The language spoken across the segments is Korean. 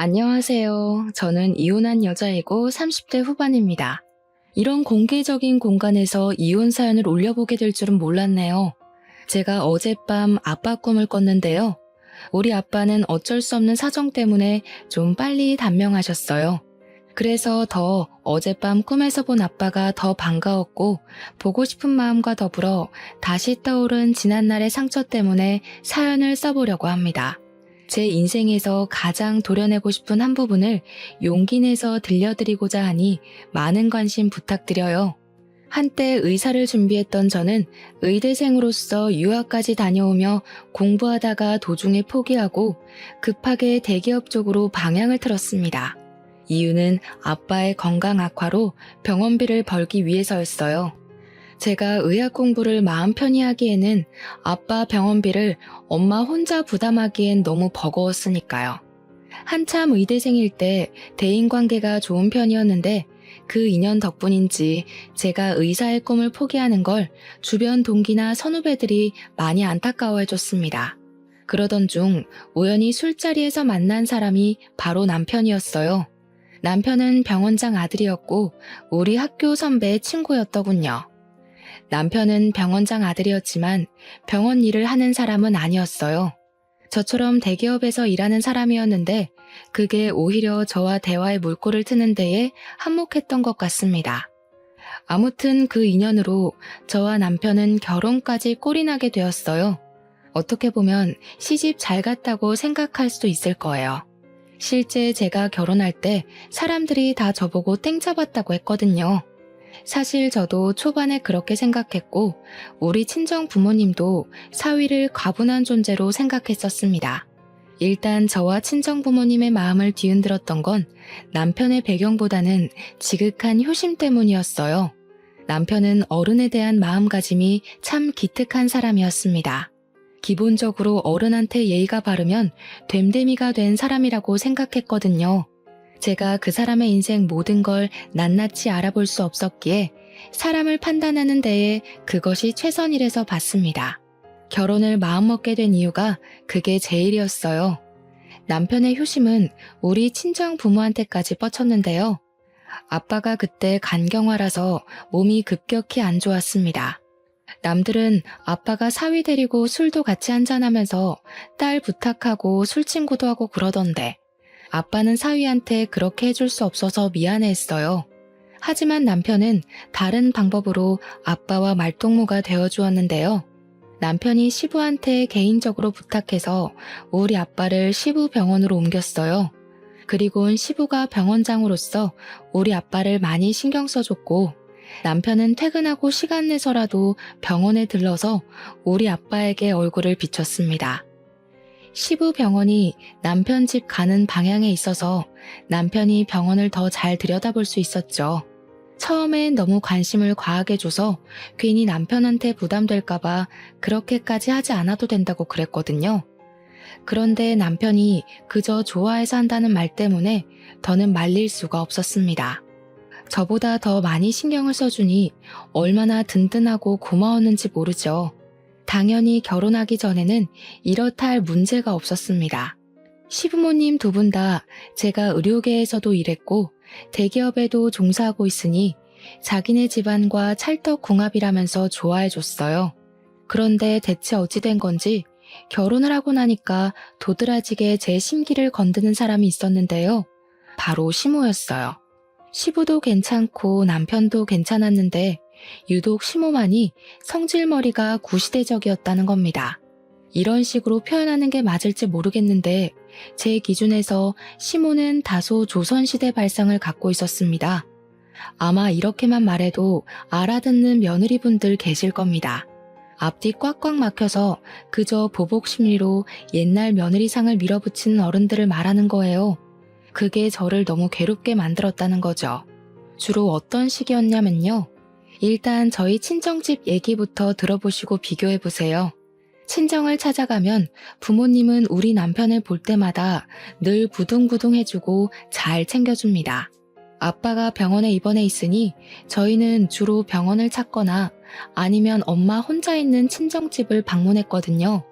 안녕하세요. 저는 이혼한 여자이고 30대 후반입니다. 이런 공개적인 공간에서 이혼 사연을 올려보게 될 줄은 몰랐네요. 제가 어젯밤 아빠 꿈을 꿨는데요. 우리 아빠는 어쩔 수 없는 사정 때문에 좀 빨리 단명하셨어요. 그래서 더 어젯밤 꿈에서 본 아빠가 더 반가웠고 보고 싶은 마음과 더불어 다시 떠오른 지난날의 상처 때문에 사연을 써보려고 합니다. 제 인생에서 가장 도려내고 싶은 한 부분을 용기 내서 들려드리고자 하니 많은 관심 부탁드려요. 한때 의사를 준비했던 저는 의대생으로서 유학까지 다녀오며 공부하다가 도중에 포기하고 급하게 대기업 쪽으로 방향을 틀었습니다. 이유는 아빠의 건강 악화로 병원비를 벌기 위해서였어요. 제가 의학 공부를 마음 편히 하기에는 아빠 병원비를 엄마 혼자 부담하기엔 너무 버거웠으니까요. 한참 의대생일 때 대인관계가 좋은 편이었는데 그 인연 덕분인지 제가 의사의 꿈을 포기하는 걸 주변 동기나 선후배들이 많이 안타까워해줬습니다. 그러던 중 우연히 술자리에서 만난 사람이 바로 남편이었어요. 남편은 병원장 아들이었고 우리 학교 선배의 친구였더군요. 남편은 병원장 아들이었지만 병원 일을 하는 사람은 아니었어요. 저처럼 대기업에서 일하는 사람이었는데 그게 오히려 저와 대화의 물꼬를 트는 데에 한몫했던 것 같습니다. 아무튼 그 인연으로 저와 남편은 결혼까지 꼴이 나게 되었어요. 어떻게 보면 시집 잘 갔다고 생각할 수도 있을 거예요. 실제 제가 결혼할 때 사람들이 다 저보고 땡 잡았다고 했거든요. 사실 저도 초반에 그렇게 생각했고 우리 친정 부모님도 사위를 과분한 존재로 생각했었습니다. 일단 저와 친정 부모님의 마음을 뒤흔들었던 건 남편의 배경보다는 지극한 효심 때문이었어요. 남편은 어른에 대한 마음가짐이 참 기특한 사람이었습니다. 기본적으로 어른한테 예의가 바르면 됨됨이가 된 사람이라고 생각했거든요. 제가 그 사람의 인생 모든 걸 낱낱이 알아볼 수 없었기에 사람을 판단하는 데에 그것이 최선이라서 봤습니다. 결혼을 마음먹게 된 이유가 그게 제일이었어요. 남편의 효심은 우리 친정 부모한테까지 뻗쳤는데요. 아빠가 그때 간경화라서 몸이 급격히 안 좋았습니다. 남들은 아빠가 사위 데리고 술도 같이 한잔하면서 딸 부탁하고 술친구도 하고 그러던데 아빠는 사위한테 그렇게 해줄 수 없어서 미안해했어요. 하지만 남편은 다른 방법으로 아빠와 말동무가 되어주었는데요. 남편이 시부한테 개인적으로 부탁해서 우리 아빠를 시부 병원으로 옮겼어요. 그리고는 시부가 병원장으로서 우리 아빠를 많이 신경 써줬고 남편은 퇴근하고 시간 내서라도 병원에 들러서 우리 아빠에게 얼굴을 비췄습니다. 시부 병원이 남편 집 가는 방향에 있어서 남편이 병원을 더 잘 들여다볼 수 있었죠. 처음엔 너무 관심을 과하게 줘서 괜히 남편한테 부담될까봐 그렇게까지 하지 않아도 된다고 그랬거든요. 그런데 남편이 그저 좋아해서 한다는 말 때문에 더는 말릴 수가 없었습니다. 저보다 더 많이 신경을 써주니 얼마나 든든하고 고마웠는지 모르죠. 당연히 결혼하기 전에는 이렇다 할 문제가 없었습니다. 시부모님 두 분 다 제가 의료계에서도 일했고 대기업에도 종사하고 있으니 자기네 집안과 찰떡궁합이라면서 좋아해줬어요. 그런데 대체 어찌 된 건지 결혼을 하고 나니까 도드라지게 제 심기를 건드는 사람이 있었는데요. 바로 시모였어요. 시부도 괜찮고 남편도 괜찮았는데 유독 시모만이 성질머리가 구시대적이었다는 겁니다. 이런 식으로 표현하는 게 맞을지 모르겠는데 제 기준에서 시모는 다소 조선시대 발상을 갖고 있었습니다. 아마 이렇게만 말해도 알아듣는 며느리분들 계실 겁니다. 앞뒤 꽉꽉 막혀서 그저 보복심리로 옛날 며느리상을 밀어붙이는 어른들을 말하는 거예요. 그게 저를 너무 괴롭게 만들었다는 거죠. 주로 어떤 식이었냐면요. 일단 저희 친정집 얘기부터 들어보시고 비교해보세요. 친정을 찾아가면 부모님은 우리 남편을 볼 때마다 늘 부둥부둥해주고 잘 챙겨줍니다. 아빠가 병원에 입원해 있으니 저희는 주로 병원을 찾거나 아니면 엄마 혼자 있는 친정집을 방문했거든요.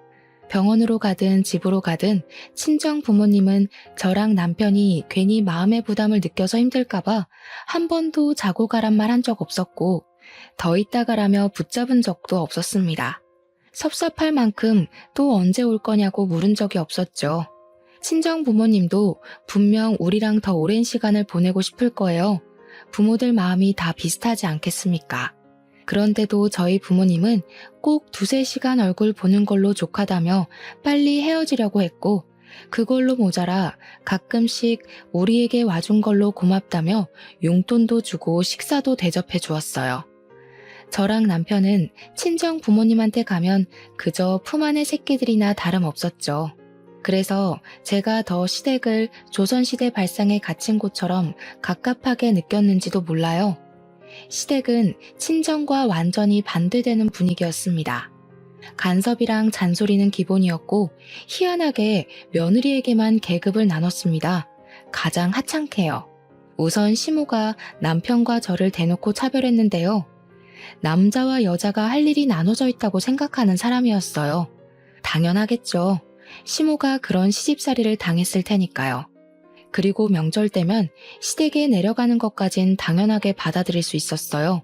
병원으로 가든 집으로 가든 친정 부모님은 저랑 남편이 괜히 마음의 부담을 느껴서 힘들까봐 한 번도 자고 가란 말 한 적 없었고 더 있다 가라며 붙잡은 적도 없었습니다. 섭섭할 만큼 또 언제 올 거냐고 물은 적이 없었죠. 친정 부모님도 분명 우리랑 더 오랜 시간을 보내고 싶을 거예요. 부모들 마음이 다 비슷하지 않겠습니까? 그런데도 저희 부모님은 꼭 2~3시간 얼굴 보는 걸로 족하다며 빨리 헤어지려고 했고 그걸로 모자라 가끔씩 우리에게 와준 걸로 고맙다며 용돈도 주고 식사도 대접해 주었어요. 저랑 남편은 친정 부모님한테 가면 그저 품 안의 새끼들이나 다름없었죠. 그래서 제가 더 시댁을 조선시대 발상에 갇힌 곳처럼 갑갑하게 느꼈는지도 몰라요. 시댁은 친정과 완전히 반대되는 분위기였습니다. 간섭이랑 잔소리는 기본이었고 희한하게 며느리에게만 계급을 나눴습니다. 가장 하찮게요. 우선 시모가 남편과 저를 대놓고 차별했는데요. 남자와 여자가 할 일이 나눠져 있다고 생각하는 사람이었어요. 당연하겠죠. 시모가 그런 시집살이를 당했을 테니까요. 그리고 명절 때면 시댁에 내려가는 것까진 당연하게 받아들일 수 있었어요.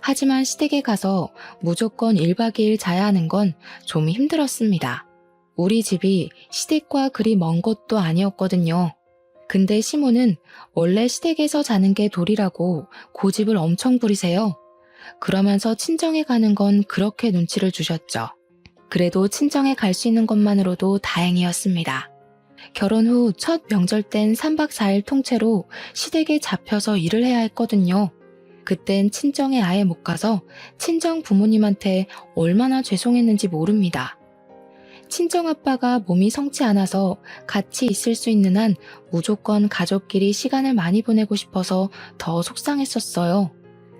하지만 시댁에 가서 무조건 1박 2일 자야 하는 건 좀 힘들었습니다. 우리 집이 시댁과 그리 먼 곳도 아니었거든요. 근데 시모는 원래 시댁에서 자는 게 도리라고 고집을 엄청 부리세요. 그러면서 친정에 가는 건 그렇게 눈치를 주셨죠. 그래도 친정에 갈 수 있는 것만으로도 다행이었습니다. 결혼 후 첫 명절 땐 3박 4일 통째로 시댁에 잡혀서 일을 해야 했거든요. 그땐 친정에 아예 못 가서 친정 부모님한테 얼마나 죄송했는지 모릅니다. 친정 아빠가 몸이 성치 않아서 같이 있을 수 있는 한 무조건 가족끼리 시간을 많이 보내고 싶어서 더 속상했었어요.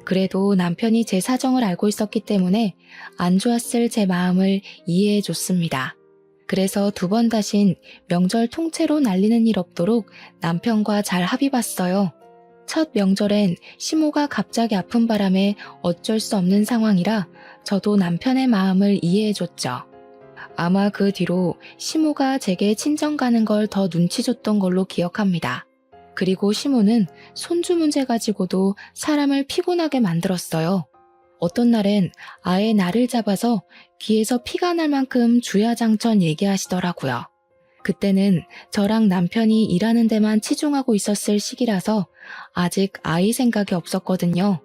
그래도 남편이 제 사정을 알고 있었기 때문에 안 좋았을 제 마음을 이해해 줬습니다. 그래서 2번 다신 명절 통째로 날리는 일 없도록 남편과 잘 합의 봤어요. 첫 명절엔 시모가 갑자기 아픈 바람에 어쩔 수 없는 상황이라 저도 남편의 마음을 이해해줬죠. 아마 그 뒤로 시모가 제게 친정 가는 걸 더 눈치 줬던 걸로 기억합니다. 그리고 시모는 손주 문제 가지고도 사람을 피곤하게 만들었어요. 어떤 날엔 아예 나를 잡아서 귀에서 피가 날 만큼 주야장천 얘기하시더라고요. 그때는 저랑 남편이 일하는 데만 치중하고 있었을 시기라서 아직 아이 생각이 없었거든요.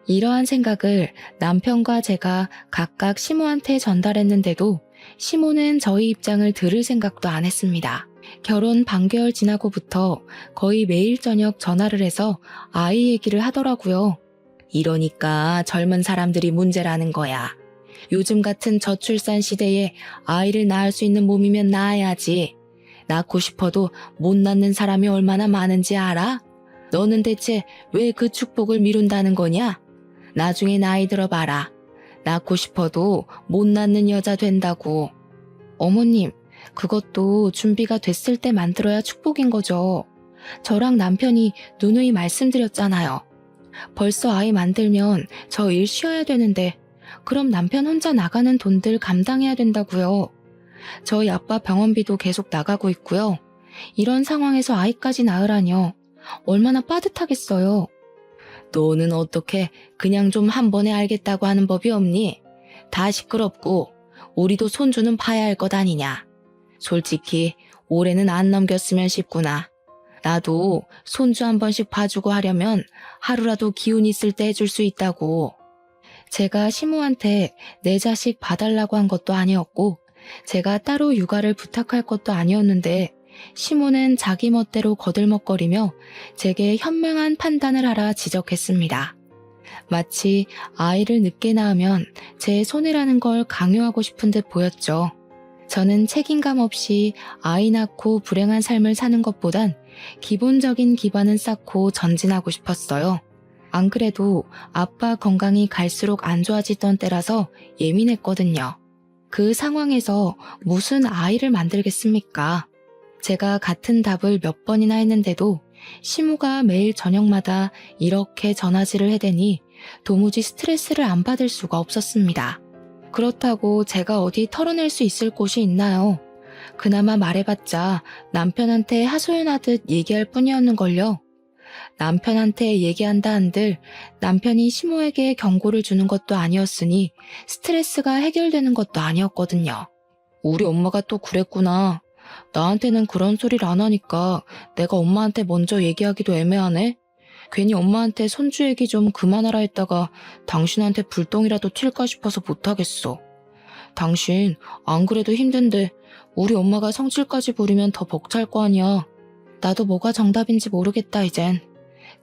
이러한 생각을 남편과 제가 각각 시모한테 전달했는데도 시모는 저희 입장을 들을 생각도 안 했습니다. 결혼 반개월 지나고부터 거의 매일 저녁 전화를 해서 아이 얘기를 하더라고요. 이러니까 젊은 사람들이 문제라는 거야. 요즘 같은 저출산 시대에 아이를 낳을 수 있는 몸이면 낳아야지. 낳고 싶어도 못 낳는 사람이 얼마나 많은지 알아? 너는 대체 왜 그 축복을 미룬다는 거냐? 나중에 나이 들어봐라. 낳고 싶어도 못 낳는 여자 된다고. 어머님, 그것도 준비가 됐을 때 만들어야 축복인 거죠. 저랑 남편이 누누이 말씀드렸잖아요. 벌써 아이 만들면 저 일 쉬어야 되는데 그럼 남편 혼자 나가는 돈들 감당해야 된다고요. 저희 아빠 병원비도 계속 나가고 있고요. 이런 상황에서 아이까지 낳으라뇨. 얼마나 빠듯하겠어요. 너는 어떻게 그냥 좀 한 번에 알겠다고 하는 법이 없니? 다 시끄럽고 우리도 손주는 봐야 할 것 아니냐. 솔직히 올해는 안 넘겼으면 싶구나. 나도 손주 한 번씩 봐주고 하려면 하루라도 기운 있을 때 해줄 수 있다고. 제가 시모한테 내 자식 봐달라고 한 것도 아니었고 제가 따로 육아를 부탁할 것도 아니었는데 시모는 자기 멋대로 거들먹거리며 제게 현명한 판단을 하라 지적했습니다. 마치 아이를 늦게 낳으면 제 손해라는 걸 강요하고 싶은 듯 보였죠. 저는 책임감 없이 아이 낳고 불행한 삶을 사는 것보단 기본적인 기반은 쌓고 전진하고 싶었어요. 안 그래도 아빠 건강이 갈수록 안 좋아지던 때라서 예민했거든요. 그 상황에서 무슨 아이를 만들겠습니까? 제가 같은 답을 몇 번이나 했는데도 시모가 매일 저녁마다 이렇게 전화질을 해대니 도무지 스트레스를 안 받을 수가 없었습니다. 그렇다고 제가 어디 털어낼 수 있을 곳이 있나요? 그나마 말해봤자 남편한테 하소연하듯 얘기할 뿐이었는걸요. 남편한테 얘기한다 한들 남편이 시모에게 경고를 주는 것도 아니었으니 스트레스가 해결되는 것도 아니었거든요. 우리 엄마가 또 그랬구나. 나한테는 그런 소리를 안 하니까 내가 엄마한테 먼저 얘기하기도 애매하네. 괜히 엄마한테 손주 얘기 좀 그만하라 했다가 당신한테 불똥이라도 튈까 싶어서 못하겠어. 당신 안 그래도 힘든데 우리 엄마가 성질까지 부리면 더 벅찰 거 아니야. 나도 뭐가 정답인지 모르겠다 이젠.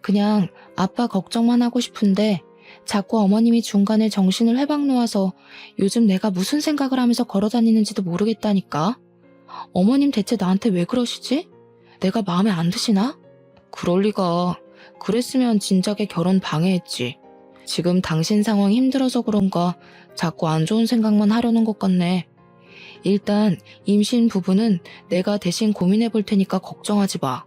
그냥 아빠 걱정만 하고 싶은데 자꾸 어머님이 중간에 정신을 회방 놓아서 요즘 내가 무슨 생각을 하면서 걸어다니는지도 모르겠다니까. 어머님 대체 나한테 왜 그러시지? 내가 마음에 안 드시나? 그럴 리가. 그랬으면 진작에 결혼 방해했지. 지금 당신 상황 힘들어서 그런가 자꾸 안 좋은 생각만 하려는 것 같네. 일단 임신 부부는 내가 대신 고민해 볼 테니까 걱정하지 마.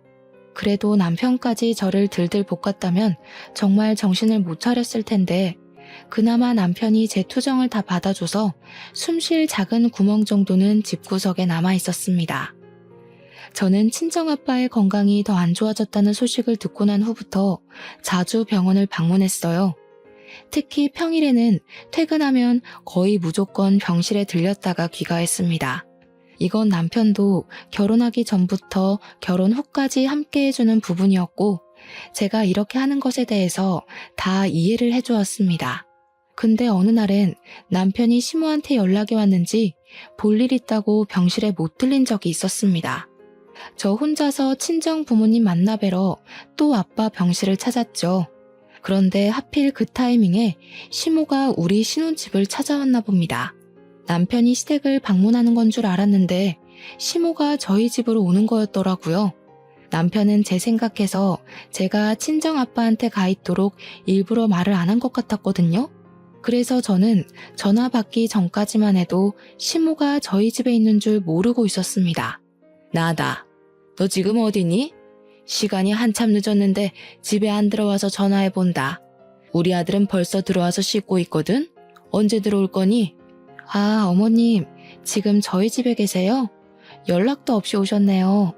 그래도 남편까지 저를 들들 볶았다면 정말 정신을 못 차렸을 텐데 그나마 남편이 제 투정을 다 받아줘서 숨 쉴 작은 구멍 정도는 집구석에 남아 있었습니다. 저는 친정아빠의 건강이 더 안 좋아졌다는 소식을 듣고 난 후부터 자주 병원을 방문했어요. 특히 평일에는 퇴근하면 거의 무조건 병실에 들렸다가 귀가했습니다. 이건 남편도 결혼하기 전부터 결혼 후까지 함께 해주는 부분이었고 제가 이렇게 하는 것에 대해서 다 이해를 해주었습니다. 근데 어느 날엔 남편이 시모한테 연락이 왔는지 볼일 있다고 병실에 못 들린 적이 있었습니다. 저 혼자서 친정 부모님 만나 뵈러 또 아빠 병실을 찾았죠. 그런데 하필 그 타이밍에 시모가 우리 신혼집을 찾아왔나 봅니다. 남편이 시댁을 방문하는 건 줄 알았는데 시모가 저희 집으로 오는 거였더라고요. 남편은 제 생각해서 제가 친정아빠한테 가 있도록 일부러 말을 안 한 것 같았거든요. 그래서 저는 전화 받기 전까지만 해도 시모가 저희 집에 있는 줄 모르고 있었습니다. 나다. 너 지금 어디니? 시간이 한참 늦었는데 집에 안 들어와서 전화해본다. 우리 아들은 벌써 들어와서 씻고 있거든? 언제 들어올 거니? 아, 어머님, 지금 저희 집에 계세요? 연락도 없이 오셨네요.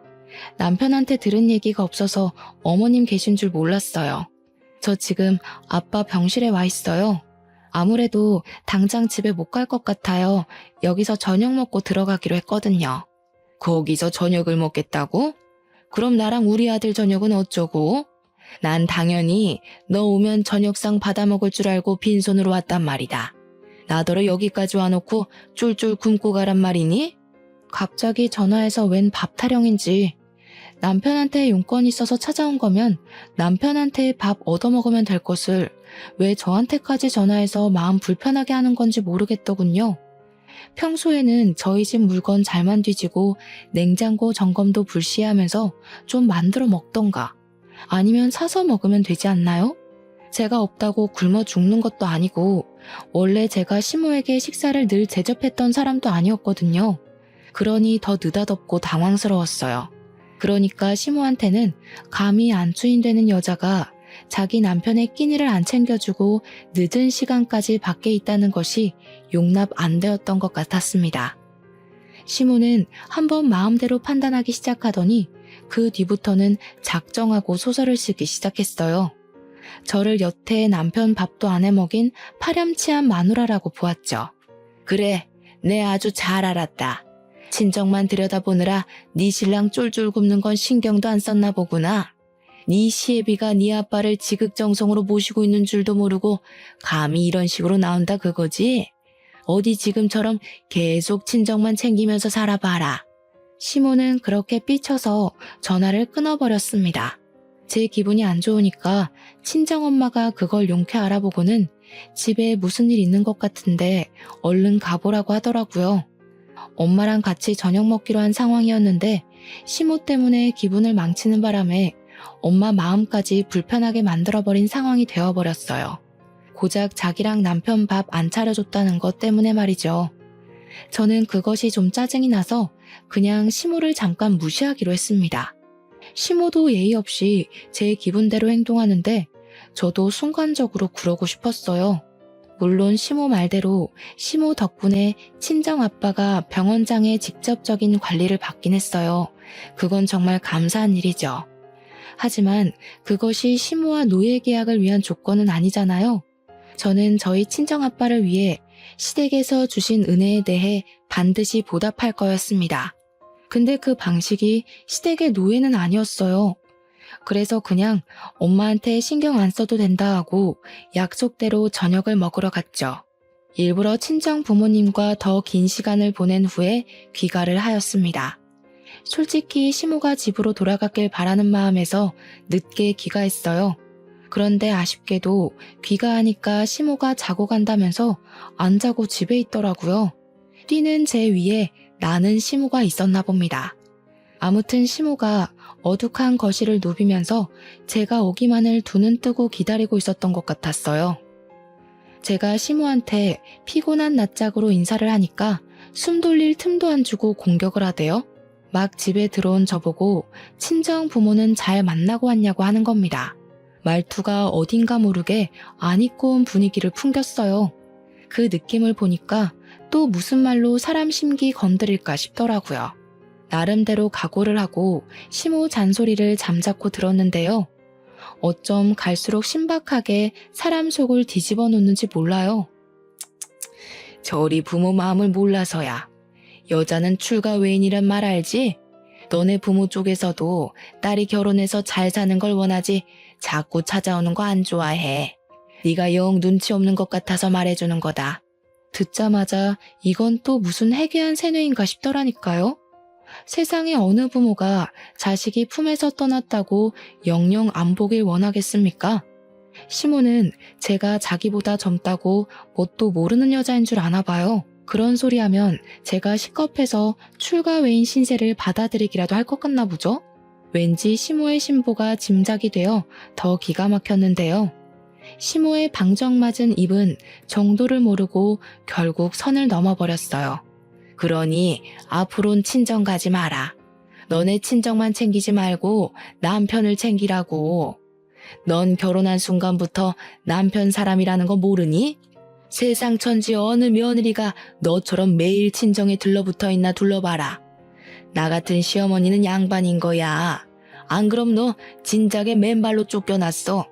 남편한테 들은 얘기가 없어서 어머님 계신 줄 몰랐어요. 저 지금 아빠 병실에 와 있어요. 아무래도 당장 집에 못 갈 것 같아요. 여기서 저녁 먹고 들어가기로 했거든요. 거기서 저녁을 먹겠다고? 그럼 나랑 우리 아들 저녁은 어쩌고? 난 당연히 너 오면 저녁상 받아 먹을 줄 알고 빈손으로 왔단 말이다. 나더러 여기까지 와놓고 쫄쫄 굶고 가란 말이니? 갑자기 전화해서 웬 밥 타령인지. 남편한테 용건이 있어서 찾아온 거면 남편한테 밥 얻어먹으면 될 것을 왜 저한테까지 전화해서 마음 불편하게 하는 건지 모르겠더군요. 평소에는 저희 집 물건 잘만 뒤지고 냉장고 점검도 불시하면서 좀 만들어 먹던가 아니면 사서 먹으면 되지 않나요? 제가 없다고 굶어 죽는 것도 아니고 원래 제가 시모에게 식사를 늘 대접했던 사람도 아니었거든요. 그러니 더 느닷없고 당황스러웠어요. 그러니까 시모한테는 감히 안주인되는 여자가 자기 남편의 끼니를 안 챙겨주고 늦은 시간까지 밖에 있다는 것이 용납 안 되었던 것 같았습니다. 시모는 한번 마음대로 판단하기 시작하더니 그 뒤부터는 작정하고 소설을 쓰기 시작했어요. 저를 여태 남편 밥도 안 해먹인 파렴치한 마누라라고 보았죠. 그래, 내 아주 잘 알았다. 친정만 들여다보느라 네 신랑 쫄쫄 굶는 건 신경도 안 썼나 보구나. 네 시애비가 네 아빠를 지극정성으로 모시고 있는 줄도 모르고 감히 이런 식으로 나온다 그거지? 어디 지금처럼 계속 친정만 챙기면서 살아봐라. 시모는 그렇게 삐쳐서 전화를 끊어버렸습니다. 제 기분이 안 좋으니까 친정엄마가 그걸 용케 알아보고는 집에 무슨 일 있는 것 같은데 얼른 가보라고 하더라고요. 엄마랑 같이 저녁 먹기로 한 상황이었는데 시모 때문에 기분을 망치는 바람에 엄마 마음까지 불편하게 만들어버린 상황이 되어버렸어요. 고작 자기랑 남편 밥 안 차려줬다는 것 때문에 말이죠. 저는 그것이 좀 짜증이 나서 그냥 시모를 잠깐 무시하기로 했습니다. 시모도 예의 없이 제 기분대로 행동하는데 저도 순간적으로 그러고 싶었어요. 물론 시모 말대로 시모 덕분에 친정아빠가 병원장의 직접적인 관리를 받긴 했어요. 그건 정말 감사한 일이죠. 하지만 그것이 시모와 노예 계약을 위한 조건은 아니잖아요. 저는 저희 친정아빠를 위해 시댁에서 주신 은혜에 대해 반드시 보답할 거였습니다. 근데 그 방식이 시댁의 노예는 아니었어요. 그래서 그냥 엄마한테 신경 안 써도 된다 하고 약속대로 저녁을 먹으러 갔죠. 일부러 친정 부모님과 더 긴 시간을 보낸 후에 귀가를 하였습니다. 솔직히 시모가 집으로 돌아가길 바라는 마음에서 늦게 귀가했어요. 그런데 아쉽게도 귀가하니까 시모가 자고 간다면서 안 자고 집에 있더라고요. 뛰는 제 위에 나는 시모가 있었나 봅니다. 아무튼 시모가 어둑한 거실을 누비면서 제가 오기만을 두 눈 뜨고 기다리고 있었던 것 같았어요. 제가 시모한테 피곤한 낯짝으로 인사를 하니까 숨 돌릴 틈도 안 주고 공격을 하대요. 막 집에 들어온 저보고 친정 부모는 잘 만나고 왔냐고 하는 겁니다. 말투가 어딘가 모르게 안 입고 온 분위기를 풍겼어요. 그 느낌을 보니까 또 무슨 말로 사람 심기 건드릴까 싶더라고요. 나름대로 각오를 하고 시모 잔소리를 잠자코 들었는데요. 어쩜 갈수록 신박하게 사람 속을 뒤집어 놓는지 몰라요. 저리 부모 마음을 몰라서야. 여자는 출가 외인이란 말 알지? 너네 부모 쪽에서도 딸이 결혼해서 잘 사는 걸 원하지 자꾸 찾아오는 거 안 좋아해. 네가 영 눈치 없는 것 같아서 말해주는 거다. 듣자마자 이건 또 무슨 해괴한 세뇌인가 싶더라니까요. 세상에 어느 부모가 자식이 품에서 떠났다고 영영 안 보길 원하겠습니까? 시모는 제가 자기보다 젊다고 뭣도 모르는 여자인 줄 아나 봐요. 그런 소리 하면 제가 식겁해서 출가 외인 신세를 받아들이기라도 할 것 같나 보죠? 왠지 시모의 신보가 짐작이 되어 더 기가 막혔는데요. 시모의 방정맞은 입은 정도를 모르고 결국 선을 넘어버렸어요. 그러니 앞으론 친정 가지 마라. 너네 친정만 챙기지 말고 남편을 챙기라고. 넌 결혼한 순간부터 남편 사람이라는 거 모르니? 세상 천지 어느 며느리가 너처럼 매일 친정에 들러붙어 있나 둘러봐라. 나 같은 시어머니는 양반인 거야. 안 그럼 너 진작에 맨발로 쫓겨났어.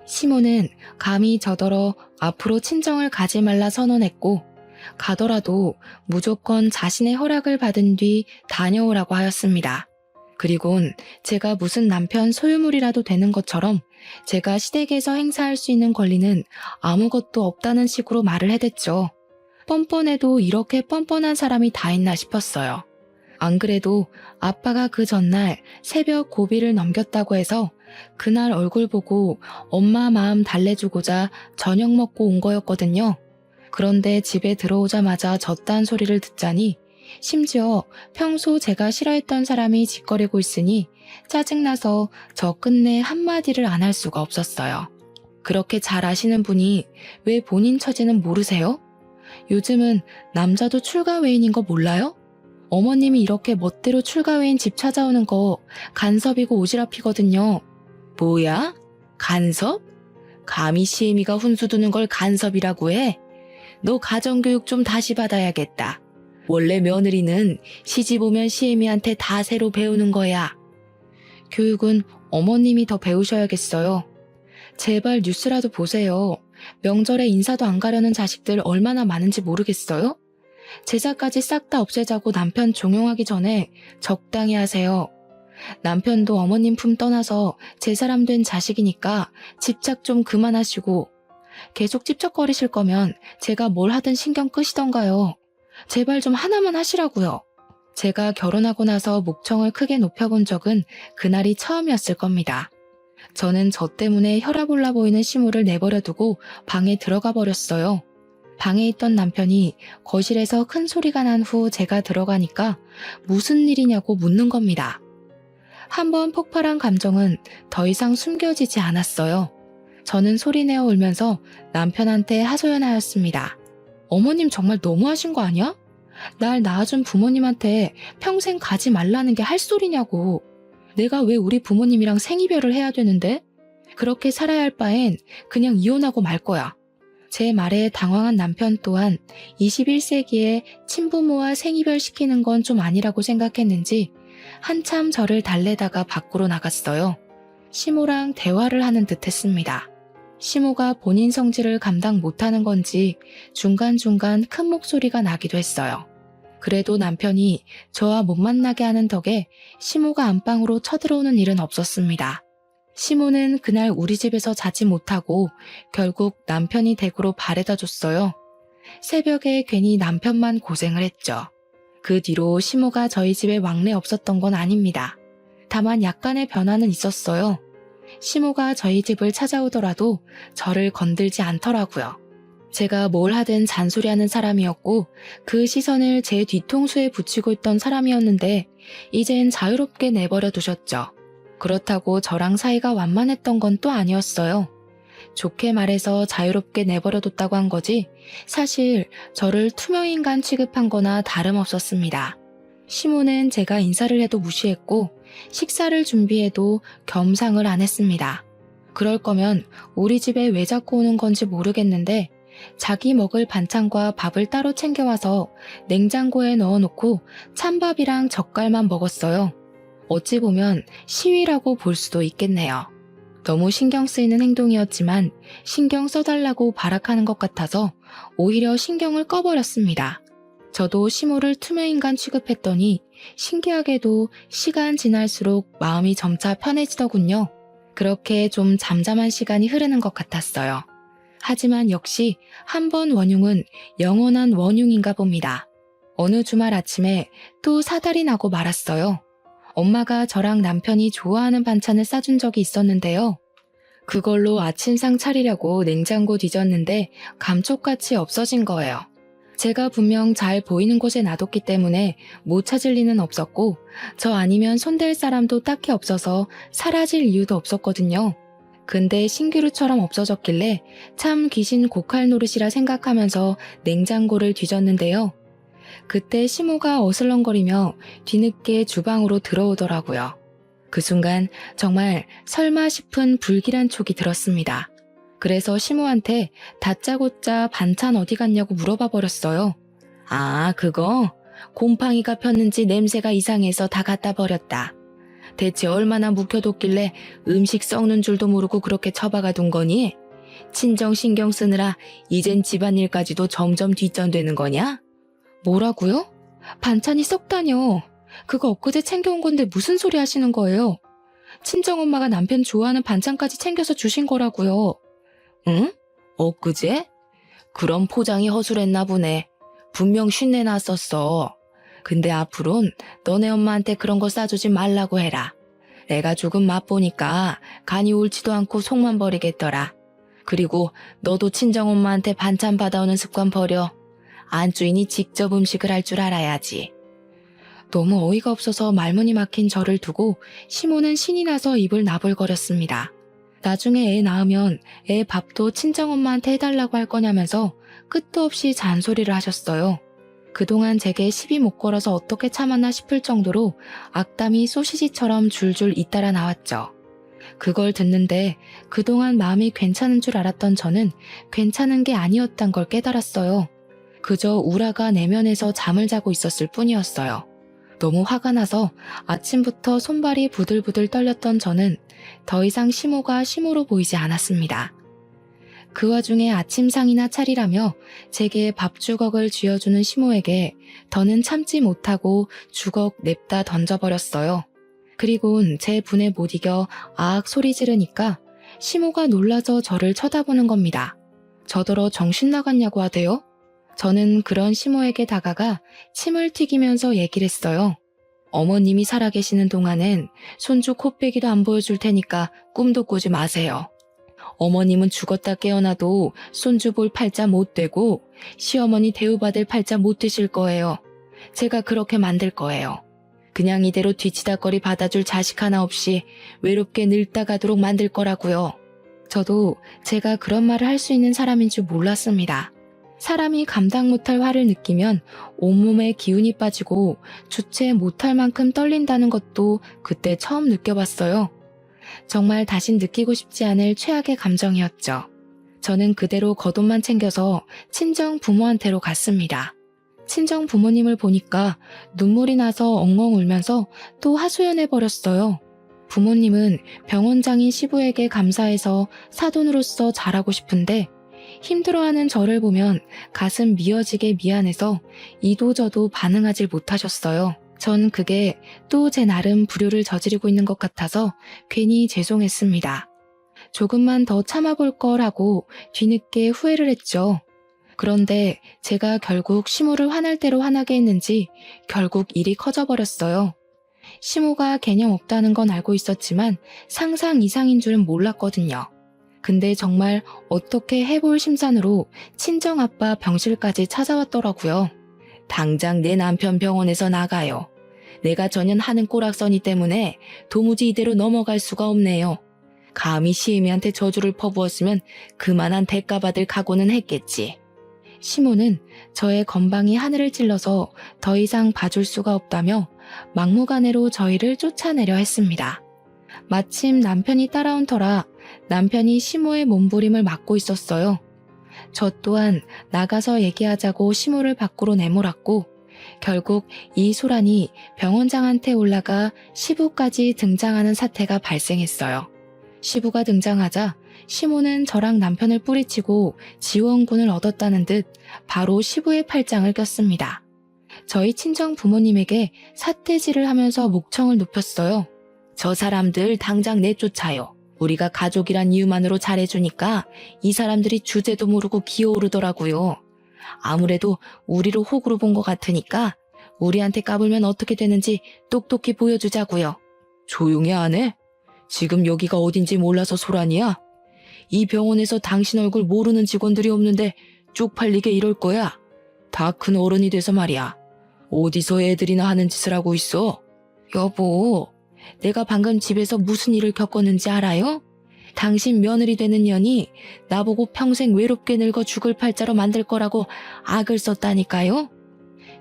시모는 감히 저더러 앞으로 친정을 가지 말라 선언했고 가더라도 무조건 자신의 허락을 받은 뒤 다녀오라고 하였습니다. 그리곤 제가 무슨 남편 소유물이라도 되는 것처럼 제가 시댁에서 행사할 수 있는 권리는 아무것도 없다는 식으로 말을 해댔죠. 뻔뻔해도 이렇게 뻔뻔한 사람이 다 있나 싶었어요. 안 그래도 아빠가 그 전날 새벽 고비를 넘겼다고 해서 그날 얼굴 보고 엄마 마음 달래주고자 저녁 먹고 온 거였거든요. 그런데 집에 들어오자마자 젖단 소리를 듣자니 심지어 평소 제가 싫어했던 사람이 짓거리고 있으니 짜증나서 저 끝내 한마디를 안 할 수가 없었어요. 그렇게 잘 아시는 분이 왜 본인 처지는 모르세요? 요즘은 남자도 출가 외인인 거 몰라요? 어머님이 이렇게 멋대로 출가 외인 집 찾아오는 거 간섭이고 오지랖이거든요. 뭐야? 간섭? 감히 시애미가 훈수 두는 걸 간섭이라고 해? 너 가정교육 좀 다시 받아야겠다. 원래 며느리는 시집 오면 시애미한테 다 새로 배우는 거야. 교육은 어머님이 더 배우셔야겠어요. 제발 뉴스라도 보세요. 명절에 인사도 안 가려는 자식들 얼마나 많은지 모르겠어요? 제사까지 싹 다 없애자고 남편 종용하기 전에 적당히 하세요. 남편도 어머님 품 떠나서 제 사람 된 자식이니까 집착 좀 그만하시고 계속 찝쩍거리실 거면 제가 뭘 하든 신경 끄시던가요. 제발 좀 하나만 하시라고요. 제가 결혼하고 나서 목청을 크게 높여본 적은 그날이 처음이었을 겁니다. 저는 저 때문에 혈압 올라 보이는 시모를 내버려두고 방에 들어가 버렸어요. 방에 있던 남편이 거실에서 큰 소리가 난 후 제가 들어가니까 무슨 일이냐고 묻는 겁니다. 한번 폭발한 감정은 더 이상 숨겨지지 않았어요. 저는 소리내어 울면서 남편한테 하소연하였습니다. 어머님 정말 너무하신 거 아니야? 날 낳아준 부모님한테 평생 가지 말라는 게 할 소리냐고. 내가 왜 우리 부모님이랑 생이별을 해야 되는데? 그렇게 살아야 할 바엔 그냥 이혼하고 말 거야. 제 말에 당황한 남편 또한 21세기에 친부모와 생이별시키는 건 좀 아니라고 생각했는지 한참 저를 달래다가 밖으로 나갔어요. 시모랑 대화를 하는 듯 했습니다. 시모가 본인 성질을 감당 못하는 건지 중간중간 큰 목소리가 나기도 했어요. 그래도 남편이 저와 못 만나게 하는 덕에 시모가 안방으로 쳐들어오는 일은 없었습니다. 시모는 그날 우리 집에서 자지 못하고 결국 남편이 댁으로 바래다 줬어요. 새벽에 괜히 남편만 고생을 했죠. 그 뒤로 시모가 저희 집에 왕래 없었던 건 아닙니다. 다만 약간의 변화는 있었어요. 시모가 저희 집을 찾아오더라도 저를 건들지 않더라고요. 제가 뭘 하든 잔소리하는 사람이었고 그 시선을 제 뒤통수에 붙이고 있던 사람이었는데 이젠 자유롭게 내버려 두셨죠. 그렇다고 저랑 사이가 완만했던 건 또 아니었어요. 좋게 말해서 자유롭게 내버려뒀다고 한 거지 사실 저를 투명인간 취급한 거나 다름없었습니다. 시모는 제가 인사를 해도 무시했고 식사를 준비해도 겸상을 안 했습니다. 그럴 거면 우리 집에 왜 자꾸 오는 건지 모르겠는데 자기 먹을 반찬과 밥을 따로 챙겨와서 냉장고에 넣어놓고 찬밥이랑 젓갈만 먹었어요. 어찌 보면 시위라고 볼 수도 있겠네요. 너무 신경 쓰이는 행동이었지만 신경 써달라고 발악하는 것 같아서 오히려 신경을 꺼버렸습니다. 저도 시모를 투명인간 취급했더니 신기하게도 시간 지날수록 마음이 점차 편해지더군요. 그렇게 좀 잠잠한 시간이 흐르는 것 같았어요. 하지만 역시 한 번 원흉은 영원한 원흉인가 봅니다. 어느 주말 아침에 또 사달이 나고 말았어요. 엄마가 저랑 남편이 좋아하는 반찬을 싸준 적이 있었는데요. 그걸로 아침상 차리려고 냉장고 뒤졌는데 감쪽같이 없어진 거예요. 제가 분명 잘 보이는 곳에 놔뒀기 때문에 못 찾을 리는 없었고 저 아니면 손댈 사람도 딱히 없어서 사라질 이유도 없었거든요. 근데 신기루처럼 없어졌길래 참 귀신 고칼 노릇이라 생각하면서 냉장고를 뒤졌는데요. 그때 시모가 어슬렁거리며 뒤늦게 주방으로 들어오더라고요. 그 순간 정말 설마 싶은 불길한 촉이 들었습니다. 그래서 시모한테 다짜고짜 반찬 어디 갔냐고 물어봐 버렸어요. 아, 그거? 곰팡이가 폈는지 냄새가 이상해서 다 갖다 버렸다. 대체 얼마나 묵혀뒀길래 음식 썩는 줄도 모르고 그렇게 처박아 둔 거니? 친정 신경 쓰느라 이젠 집안일까지도 점점 뒷전되는 거냐? 뭐라고요? 반찬이 썩다뇨. 그거 엊그제 챙겨온 건데 무슨 소리 하시는 거예요? 친정엄마가 남편 좋아하는 반찬까지 챙겨서 주신 거라고요. 응? 엊그제? 그럼 포장이 허술했나 보네. 분명 쉰내 났었어. 근데 앞으론 너네 엄마한테 그런 거 싸주지 말라고 해라. 내가 조금 맛보니까 간이 옳지도 않고 속만 버리겠더라. 그리고 너도 친정엄마한테 반찬 받아오는 습관 버려. 안주인이 직접 음식을 할 줄 알아야지. 너무 어이가 없어서 말문이 막힌 저를 두고 시모는 신이 나서 입을 나불거렸습니다. 나중에 애 낳으면 애 밥도 친정엄마한테 해달라고 할 거냐면서 끝도 없이 잔소리를 하셨어요. 그동안 제게 시비 못 걸어서 어떻게 참았나 싶을 정도로 악담이 소시지처럼 줄줄 잇따라 나왔죠. 그걸 듣는데 그동안 마음이 괜찮은 줄 알았던 저는 괜찮은 게 아니었단 걸 깨달았어요. 그저 우라가 내면에서 잠을 자고 있었을 뿐이었어요. 너무 화가 나서 아침부터 손발이 부들부들 떨렸던 저는 더 이상 시모가 시모로 보이지 않았습니다. 그 와중에 아침상이나 차리라며 제게 밥주걱을 쥐어주는 시모에게 더는 참지 못하고 주걱 냅다 던져버렸어요. 그리곤 제 분에 못 이겨 아악 소리 지르니까 시모가 놀라서 저를 쳐다보는 겁니다. 저더러 정신 나갔냐고 하대요. 저는 그런 시모에게 다가가 침을 튀기면서 얘기를 했어요. 어머님이 살아계시는 동안엔 손주 코빼기도 안 보여줄 테니까 꿈도 꾸지 마세요. 어머님은 죽었다 깨어나도 손주 볼 팔자 못 되고 시어머니 대우받을 팔자 못 되실 거예요. 제가 그렇게 만들 거예요. 그냥 이대로 뒤치다거리 받아줄 자식 하나 없이 외롭게 늙다 가도록 만들 거라고요. 저도 제가 그런 말을 할 수 있는 사람인 줄 몰랐습니다. 사람이 감당 못할 화를 느끼면 온몸에 기운이 빠지고 주체 못할 만큼 떨린다는 것도 그때 처음 느껴봤어요. 정말 다신 느끼고 싶지 않을 최악의 감정이었죠. 저는 그대로 겉옷만 챙겨서 친정 부모한테로 갔습니다. 친정 부모님을 보니까 눈물이 나서 엉엉 울면서 또 하소연해 버렸어요. 부모님은 병원장인 시부에게 감사해서 사돈으로서 잘하고 싶은데 힘들어하는 저를 보면 가슴 미어지게 미안해서 이도저도 반응하질 못하셨어요. 전 그게 또 제 나름 불효를 저지르고 있는 것 같아서 괜히 죄송했습니다. 조금만 더 참아볼 걸 하고 뒤늦게 후회를 했죠. 그런데 제가 결국 시모를 화날 대로 화나게 했는지 결국 일이 커져버렸어요. 시모가 개념 없다는 건 알고 있었지만 상상 이상인 줄은 몰랐거든요. 근데 정말 어떻게 해볼 심산으로 친정아빠 병실까지 찾아왔더라고요. 당장 내 남편 병원에서 나가요. 내가 전혀 하는 꼬락서니 때문에 도무지 이대로 넘어갈 수가 없네요. 감히 시애미한테 저주를 퍼부었으면 그만한 대가 받을 각오는 했겠지. 시모는 저의 건방이 하늘을 찔러서 더 이상 봐줄 수가 없다며 막무가내로 저희를 쫓아내려 했습니다. 마침 남편이 따라온 터라 남편이 시모의 몸부림을 막고 있었어요. 저 또한 나가서 얘기하자고 시모를 밖으로 내몰았고 결국 이 소란이 병원장한테 올라가 시부까지 등장하는 사태가 발생했어요. 시부가 등장하자 시모는 저랑 남편을 뿌리치고 지원군을 얻었다는 듯 바로 시부의 팔짱을 꼈습니다. 저희 친정 부모님에게 사태질을 하면서 목청을 높였어요. 저 사람들 당장 내쫓아요. 우리가 가족이란 이유만으로 잘해주니까 이 사람들이 주제도 모르고 기어오르더라고요. 아무래도 우리를 호구로 본 것 같으니까 우리한테 까불면 어떻게 되는지 똑똑히 보여주자고요. 조용히 안 해? 지금 여기가 어딘지 몰라서 소란이야? 이 병원에서 당신 얼굴 모르는 직원들이 없는데 쪽팔리게 이럴 거야. 다 큰 어른이 돼서 말이야. 어디서 애들이나 하는 짓을 하고 있어? 여보, 내가 방금 집에서 무슨 일을 겪었는지 알아요? 당신 며느리 되는 년이 나보고 평생 외롭게 늙어 죽을 팔자로 만들 거라고 악을 썼다니까요?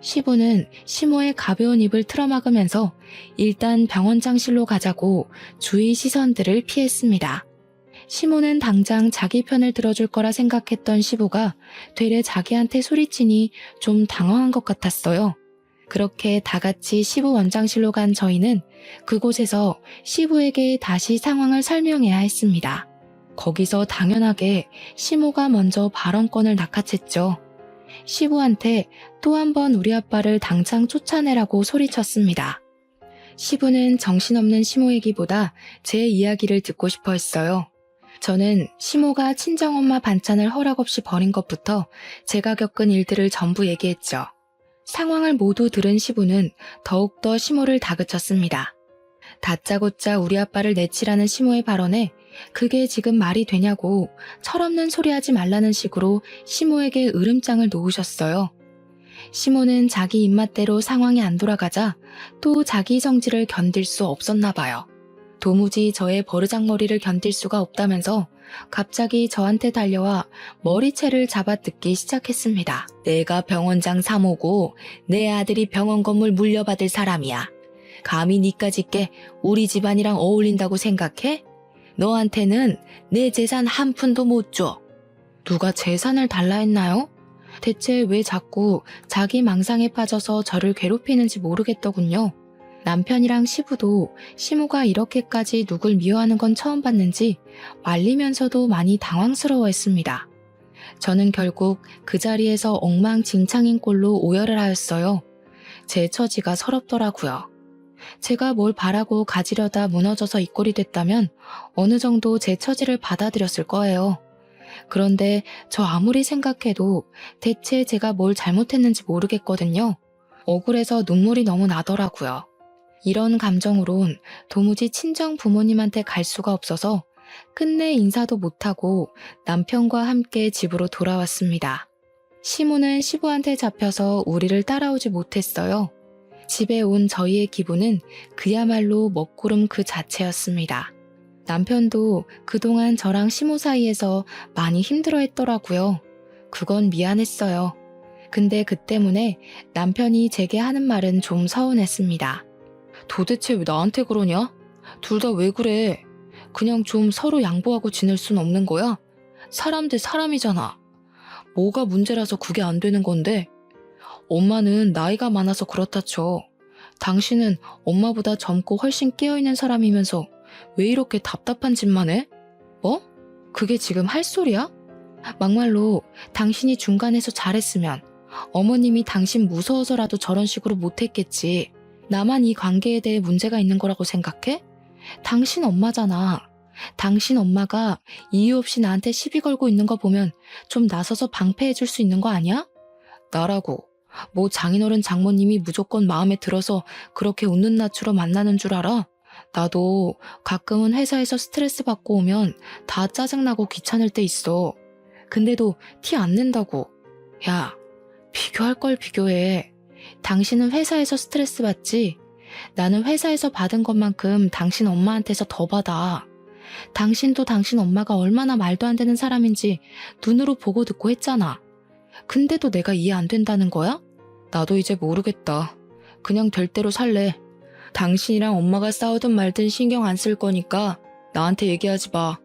시부는 시모의 가벼운 입을 틀어막으면서 일단 병원장실로 가자고 주위 시선들을 피했습니다. 시모는 당장 자기 편을 들어줄 거라 생각했던 시부가 되레 자기한테 소리치니 좀 당황한 것 같았어요. 그렇게 다 같이 시부 원장실로 간 저희는 그곳에서 시부에게 다시 상황을 설명해야 했습니다. 거기서 당연하게 시모가 먼저 발언권을 낚아챘죠. 시부한테 또 한 번 우리 아빠를 당장 쫓아내라고 소리쳤습니다. 시부는 정신없는 시모 얘기보다 제 이야기를 듣고 싶어 했어요. 저는 시모가 친정엄마 반찬을 허락 없이 버린 것부터 제가 겪은 일들을 전부 얘기했죠. 상황을 모두 들은 시부는 더욱더 시모를 다그쳤습니다. 다짜고짜 우리 아빠를 내치라는 시모의 발언에 그게 지금 말이 되냐고 철없는 소리 하지 말라는 식으로 시모에게 으름장을 놓으셨어요. 시모는 자기 입맛대로 상황이 안 돌아가자 또 자기 성질을 견딜 수 없었나 봐요. 도무지 저의 버르장머리를 견딜 수가 없다면서 갑자기 저한테 달려와 머리채를 잡아 뜯기 시작했습니다. 내가 병원장 3호고 내 아들이 병원 건물 물려받을 사람이야. 감히 니까짓 게 우리 집안이랑 어울린다고 생각해? 너한테는 내 재산 한 푼도 못 줘. 누가 재산을 달라 했나요? 대체 왜 자꾸 자기 망상에 빠져서 저를 괴롭히는지 모르겠더군요. 남편이랑 시부도 시모가 이렇게까지 누굴 미워하는 건 처음 봤는지 말리면서도 많이 당황스러워했습니다. 저는 결국 그 자리에서 엉망진창인 꼴로 오열을 하였어요. 제 처지가 서럽더라고요. 제가 뭘 바라고 가지려다 무너져서 이 꼴이 됐다면 어느 정도 제 처지를 받아들였을 거예요. 그런데 저 아무리 생각해도 대체 제가 뭘 잘못했는지 모르겠거든요. 억울해서 눈물이 너무 나더라고요. 이런 감정으론 도무지 친정 부모님한테 갈 수가 없어서 끝내 인사도 못하고 남편과 함께 집으로 돌아왔습니다. 시모는 시부한테 잡혀서 우리를 따라오지 못했어요. 집에 온 저희의 기분은 그야말로 먹구름 그 자체였습니다. 남편도 그동안 저랑 시모 사이에서 많이 힘들어했더라고요. 그건 미안했어요. 근데 그 때문에 남편이 제게 하는 말은 좀 서운했습니다. 도대체 왜 나한테 그러냐? 둘 다 왜 그래? 그냥 좀 서로 양보하고 지낼 순 없는 거야? 사람 대 사람이잖아. 뭐가 문제라서 그게 안 되는 건데? 엄마는 나이가 많아서 그렇다 쳐. 당신은 엄마보다 젊고 훨씬 깨어있는 사람이면서 왜 이렇게 답답한 짓만 해? 뭐? 그게 지금 할 소리야? 막말로 당신이 중간에서 잘했으면 어머님이 당신 무서워서라도 저런 식으로 못했겠지. 나만 이 관계에 대해 문제가 있는 거라고 생각해? 당신 엄마잖아. 당신 엄마가 이유 없이 나한테 시비 걸고 있는 거 보면 좀 나서서 방패해 줄 수 있는 거 아니야? 나라고. 뭐 장인어른 장모님이 무조건 마음에 들어서 그렇게 웃는 낯으로 만나는 줄 알아? 나도 가끔은 회사에서 스트레스 받고 오면 다 짜증나고 귀찮을 때 있어. 근데도 티 안 낸다고. 야, 비교할 걸 비교해. 당신은 회사에서 스트레스 받지? 나는 회사에서 받은 것만큼 당신 엄마한테서 더 받아. 당신도 당신 엄마가 얼마나 말도 안 되는 사람인지 눈으로 보고 듣고 했잖아. 근데도 내가 이해 안 된다는 거야? 나도 이제 모르겠다. 그냥 될 대로 살래. 당신이랑 엄마가 싸우든 말든 신경 안 쓸 거니까 나한테 얘기하지 마.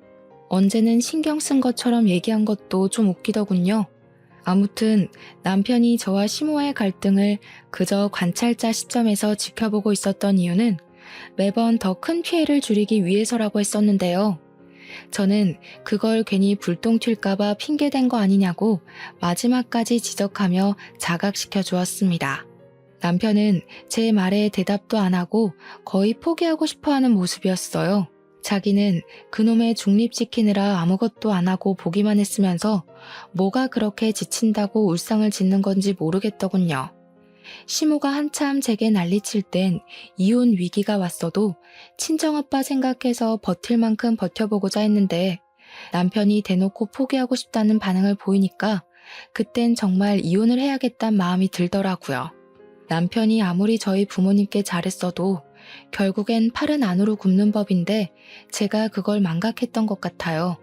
언제는 신경 쓴 것처럼 얘기한 것도 좀 웃기더군요. 아무튼 남편이 저와 시모와의 갈등을 그저 관찰자 시점에서 지켜보고 있었던 이유는 매번 더 큰 피해를 줄이기 위해서라고 했었는데요. 저는 그걸 괜히 불똥 튈까봐 핑계댄 거 아니냐고 마지막까지 지적하며 자각시켜 주었습니다. 남편은 제 말에 대답도 안 하고 거의 포기하고 싶어하는 모습이었어요. 자기는 그놈의 중립 지키느라 아무것도 안 하고 보기만 했으면서 뭐가 그렇게 지친다고 울상을 짓는 건지 모르겠더군요. 시모가 한참 제게 난리칠 땐 이혼 위기가 왔어도 친정아빠 생각해서 버틸 만큼 버텨보고자 했는데 남편이 대놓고 포기하고 싶다는 반응을 보이니까 그땐 정말 이혼을 해야겠다는 마음이 들더라고요. 남편이 아무리 저희 부모님께 잘했어도 결국엔 팔은 안으로 굽는 법인데 제가 그걸 망각했던 것 같아요.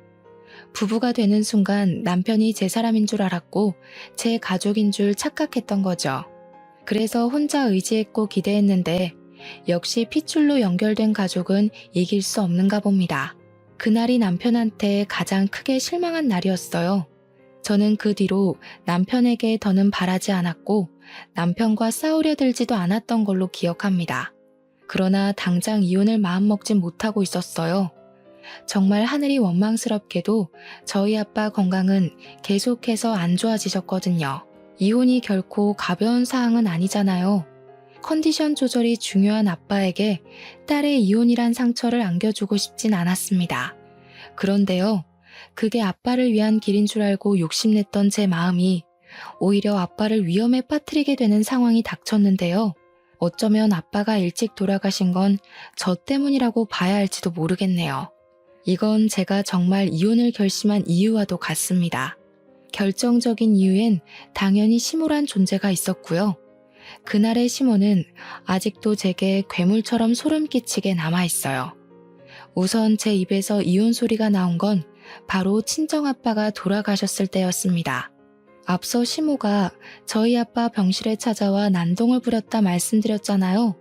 부부가 되는 순간 남편이 제 사람인 줄 알았고 제 가족인 줄 착각했던 거죠. 그래서 혼자 의지했고 기대했는데 역시 핏줄로 연결된 가족은 이길 수 없는가 봅니다. 그날이 남편한테 가장 크게 실망한 날이었어요. 저는 그 뒤로 남편에게 더는 바라지 않았고 남편과 싸우려 들지도 않았던 걸로 기억합니다. 그러나 당장 이혼을 마음먹진 못하고 있었어요. 정말 하늘이 원망스럽게도 저희 아빠 건강은 계속해서 안 좋아지셨거든요. 이혼이 결코 가벼운 사항은 아니잖아요. 컨디션 조절이 중요한 아빠에게 딸의 이혼이란 상처를 안겨주고 싶진 않았습니다. 그런데요, 그게 아빠를 위한 길인 줄 알고 욕심냈던 제 마음이 오히려 아빠를 위험에 빠뜨리게 되는 상황이 닥쳤는데요. 어쩌면 아빠가 일찍 돌아가신 건 저 때문이라고 봐야 할지도 모르겠네요. 이건 제가 정말 이혼을 결심한 이유와도 같습니다. 결정적인 이유엔 당연히 시모란 존재가 있었고요. 그날의 시모는 아직도 제게 괴물처럼 소름 끼치게 남아있어요. 우선 제 입에서 이혼 소리가 나온 건 바로 친정아빠가 돌아가셨을 때였습니다. 앞서 시모가 저희 아빠 병실에 찾아와 난동을 부렸다 말씀드렸잖아요.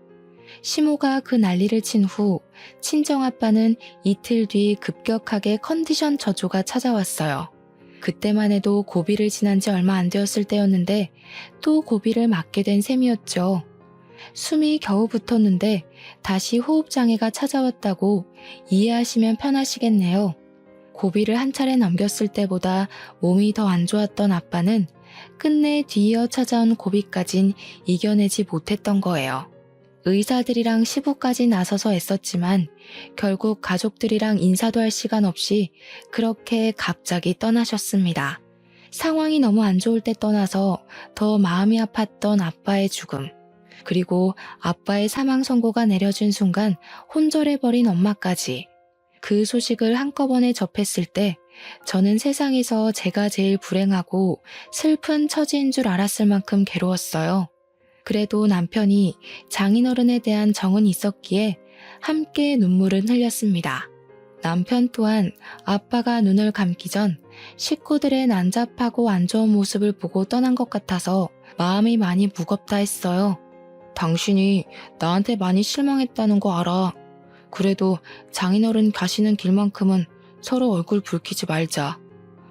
시모가 그 난리를 친 후 친정아빠는 이틀 뒤 급격하게 컨디션 저조가 찾아왔어요. 그때만 해도 고비를 지난 지 얼마 안 되었을 때였는데 또 고비를 맞게 된 셈이었죠. 숨이 겨우 붙었는데 다시 호흡장애가 찾아왔다고 이해하시면 편하시겠네요. 고비를 한 차례 넘겼을 때보다 몸이 더 안 좋았던 아빠는 끝내 뒤이어 찾아온 고비까진 이겨내지 못했던 거예요. 의사들이랑 시부까지 나서서 애썼지만 결국 가족들이랑 인사도 할 시간 없이 그렇게 갑자기 떠나셨습니다. 상황이 너무 안 좋을 때 떠나서 더 마음이 아팠던 아빠의 죽음, 그리고 아빠의 사망 선고가 내려진 순간 혼절해버린 엄마까지. 그 소식을 한꺼번에 접했을 때 저는 세상에서 제가 제일 불행하고 슬픈 처지인 줄 알았을 만큼 괴로웠어요. 그래도 남편이 장인어른에 대한 정은 있었기에 함께 눈물은 흘렸습니다. 남편 또한 아빠가 눈을 감기 전 식구들의 난잡하고 안 좋은 모습을 보고 떠난 것 같아서 마음이 많이 무겁다 했어요. 당신이 나한테 많이 실망했다는 거 알아. 그래도 장인어른 가시는 길만큼은 서로 얼굴 붉히지 말자.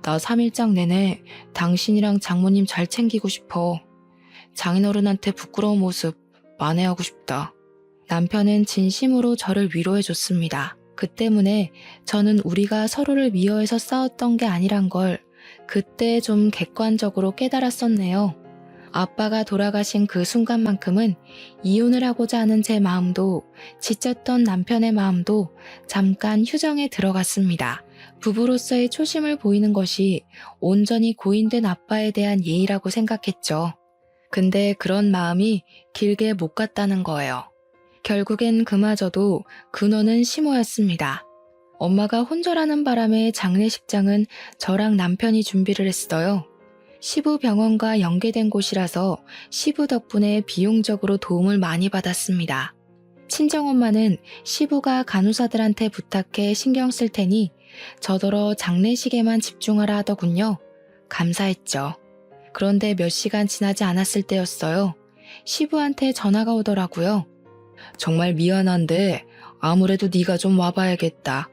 나 3일장 내내 당신이랑 장모님 잘 챙기고 싶어. 장인어른한테 부끄러운 모습 만회하고 싶다. 남편은 진심으로 저를 위로해줬습니다. 그 때문에 저는 우리가 서로를 미워해서 싸웠던 게 아니란 걸 그때 좀 객관적으로 깨달았었네요. 아빠가 돌아가신 그 순간만큼은 이혼을 하고자 하는 제 마음도 지쳤던 남편의 마음도 잠깐 휴정에 들어갔습니다. 부부로서의 초심을 보이는 것이 온전히 고인된 아빠에 대한 예의라고 생각했죠. 근데 그런 마음이 길게 못 갔다는 거예요. 결국엔 그마저도 근원은 시모였습니다. 엄마가 혼절하는 바람에 장례식장은 저랑 남편이 준비를 했어요. 시부 병원과 연계된 곳이라서 시부 덕분에 비용적으로 도움을 많이 받았습니다. 친정엄마는 시부가 간호사들한테 부탁해 신경 쓸 테니 저더러 장례식에만 집중하라 하더군요. 감사했죠. 그런데 몇 시간 지나지 않았을 때였어요. 시부한테 전화가 오더라고요. 정말 미안한데 아무래도 네가 좀 와봐야겠다.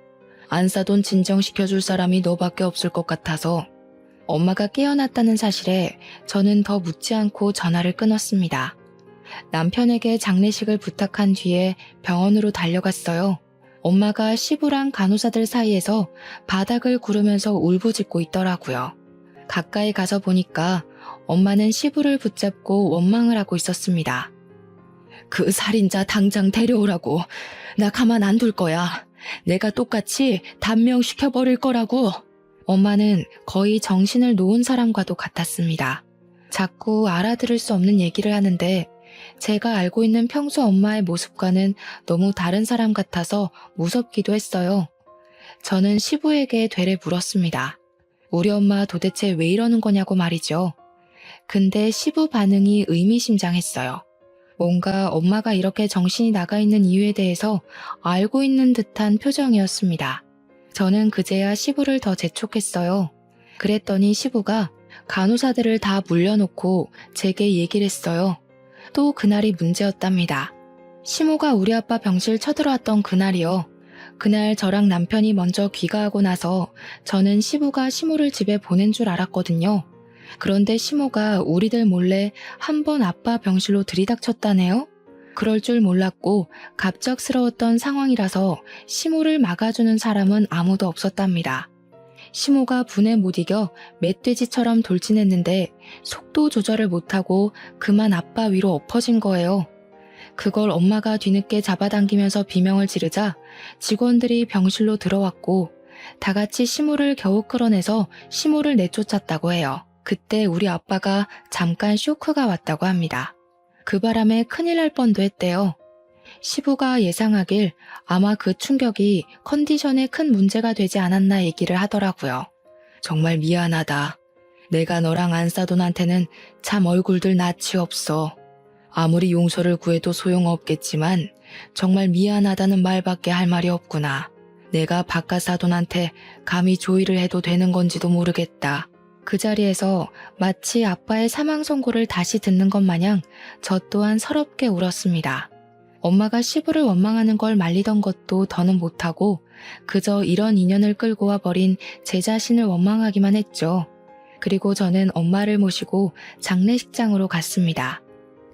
안사돈 진정시켜줄 사람이 너밖에 없을 것 같아서. 엄마가 깨어났다는 사실에 저는 더 묻지 않고 전화를 끊었습니다. 남편에게 장례식을 부탁한 뒤에 병원으로 달려갔어요. 엄마가 시부랑 간호사들 사이에서 바닥을 구르면서 울부짖고 있더라고요. 가까이 가서 보니까 엄마는 시부를 붙잡고 원망을 하고 있었습니다. 그 살인자 당장 데려오라고. 나 가만 안 둘 거야. 내가 똑같이 단명시켜버릴 거라고. 엄마는 거의 정신을 놓은 사람과도 같았습니다. 자꾸 알아들을 수 없는 얘기를 하는데 제가 알고 있는 평소 엄마의 모습과는 너무 다른 사람 같아서 무섭기도 했어요. 저는 시부에게 되레 물었습니다. 우리 엄마 도대체 왜 이러는 거냐고 말이죠. 근데 시부 반응이 의미심장했어요. 뭔가 엄마가 이렇게 정신이 나가 있는 이유에 대해서 알고 있는 듯한 표정이었습니다. 저는 그제야 시부를 더 재촉했어요. 그랬더니 시부가 간호사들을 다 물려놓고 제게 얘기를 했어요. 또 그날이 문제였답니다. 시모가 우리 아빠 병실 쳐들어왔던 그날이요. 그날 저랑 남편이 먼저 귀가하고 나서 저는 시부가 시모를 집에 보낸 줄 알았거든요. 그런데 시모가 우리들 몰래 한 번 아빠 병실로 들이닥쳤다네요. 그럴 줄 몰랐고 갑작스러웠던 상황이라서 시모를 막아주는 사람은 아무도 없었답니다. 시모가 분에 못 이겨 멧돼지처럼 돌진했는데 속도 조절을 못하고 그만 아빠 위로 엎어진 거예요. 그걸 엄마가 뒤늦게 잡아당기면서 비명을 지르자 직원들이 병실로 들어왔고 다 같이 시모를 겨우 끌어내서 시모를 내쫓았다고 해요. 그때 우리 아빠가 잠깐 쇼크가 왔다고 합니다. 그 바람에 큰일 날 뻔도 했대요. 시부가 예상하길 아마 그 충격이 컨디션에 큰 문제가 되지 않았나 얘기를 하더라고요. 정말 미안하다. 내가 너랑 안사돈한테는 참 얼굴들 낯이 없어. 아무리 용서를 구해도 소용없겠지만 정말 미안하다는 말밖에 할 말이 없구나. 내가 바깥사돈한테 감히 조의를 해도 되는 건지도 모르겠다. 그 자리에서 마치 아빠의 사망 선고를 다시 듣는 것 마냥 저 또한 서럽게 울었습니다. 엄마가 시부를 원망하는 걸 말리던 것도 더는 못하고 그저 이런 인연을 끌고 와 버린 제 자신을 원망하기만 했죠. 그리고 저는 엄마를 모시고 장례식장으로 갔습니다.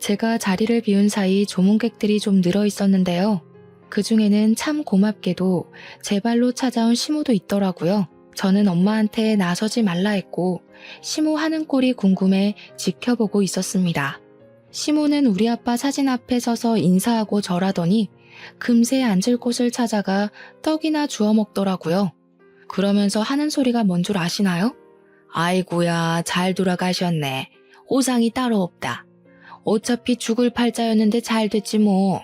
제가 자리를 비운 사이 조문객들이 좀 늘어 있었는데요. 그 중에는 참 고맙게도 제 발로 찾아온 시모도 있더라고요. 저는 엄마한테 나서지 말라 했고 시모 하는 꼴이 궁금해 지켜보고 있었습니다. 시모는 우리 아빠 사진 앞에 서서 인사하고 절하더니 금세 앉을 곳을 찾아가 떡이나 주워 먹더라고요. 그러면서 하는 소리가 뭔 줄 아시나요? 아이고야, 잘 돌아가셨네. 오상이 따로 없다. 어차피 죽을 팔자였는데 잘 됐지 뭐.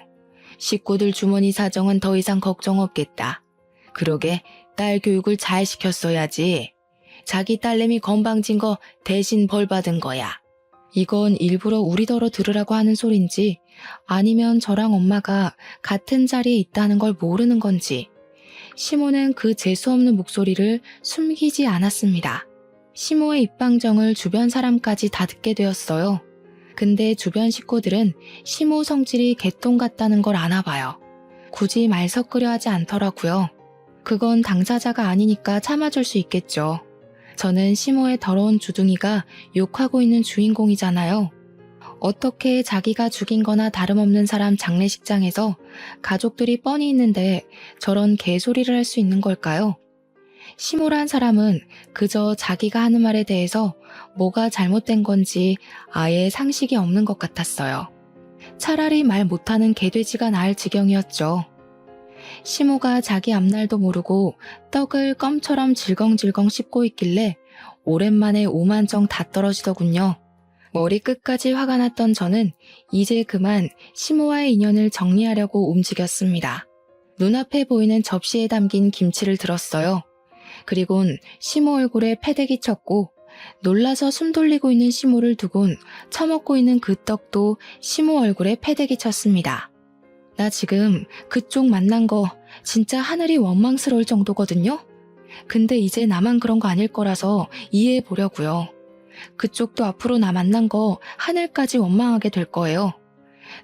식구들 주머니 사정은 더 이상 걱정 없겠다. 그러게 딸 교육을 잘 시켰어야지. 자기 딸내미 건방진 거 대신 벌 받은 거야. 이건 일부러 우리더러 들으라고 하는 소린지 아니면 저랑 엄마가 같은 자리에 있다는 걸 모르는 건지 시모는 그 재수없는 목소리를 숨기지 않았습니다. 시모의 입방정을 주변 사람까지 다 듣게 되었어요. 근데 주변 식구들은 시모 성질이 개똥 같다는 걸 아나 봐요. 굳이 말 섞으려 하지 않더라고요. 그건 당사자가 아니니까 참아줄 수 있겠죠. 저는 시모의 더러운 주둥이가 욕하고 있는 주인공이잖아요. 어떻게 자기가 죽인 거나 다름없는 사람 장례식장에서 가족들이 뻔히 있는데 저런 개소리를 할 수 있는 걸까요? 시모란 사람은 그저 자기가 하는 말에 대해서 뭐가 잘못된 건지 아예 상식이 없는 것 같았어요. 차라리 말 못하는 개돼지가 나을 지경이었죠. 시모가 자기 앞날도 모르고 떡을 껌처럼 질겅질겅 씹고 있길래 오랜만에 오만정 다 떨어지더군요. 머리 끝까지 화가 났던 저는 이제 그만 시모와의 인연을 정리하려고 움직였습니다. 눈앞에 보이는 접시에 담긴 김치를 들었어요. 그리곤 시모 얼굴에 패대기 쳤고 놀라서 숨 돌리고 있는 시모를 두곤 처먹고 있는 그 떡도 시모 얼굴에 패대기 쳤습니다. 나 지금 그쪽 만난 거 진짜 하늘이 원망스러울 정도거든요? 근데 이제 나만 그런 거 아닐 거라서 이해해 보려고요. 그쪽도 앞으로 나 만난 거 하늘까지 원망하게 될 거예요.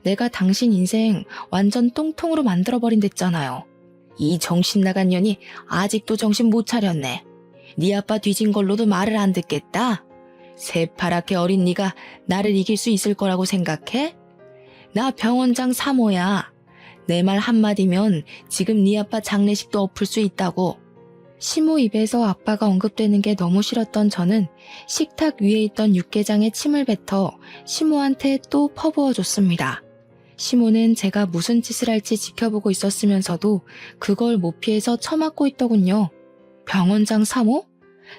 내가 당신 인생 완전 똥통으로 만들어버린댔잖아요. 이 정신 나간 년이 아직도 정신 못 차렸네. 네 아빠 뒤진 걸로도 말을 안 듣겠다? 새파랗게 어린 네가 나를 이길 수 있을 거라고 생각해? 나 병원장 3호야. 내 말 한마디면 지금 네 아빠 장례식도 엎을 수 있다고. 시모 입에서 아빠가 언급되는 게 너무 싫었던 저는 식탁 위에 있던 육개장에 침을 뱉어 시모한테 또 퍼부어줬습니다. 시모는 제가 무슨 짓을 할지 지켜보고 있었으면서도 그걸 못 피해서 처맞고 있더군요. 병원장 3호?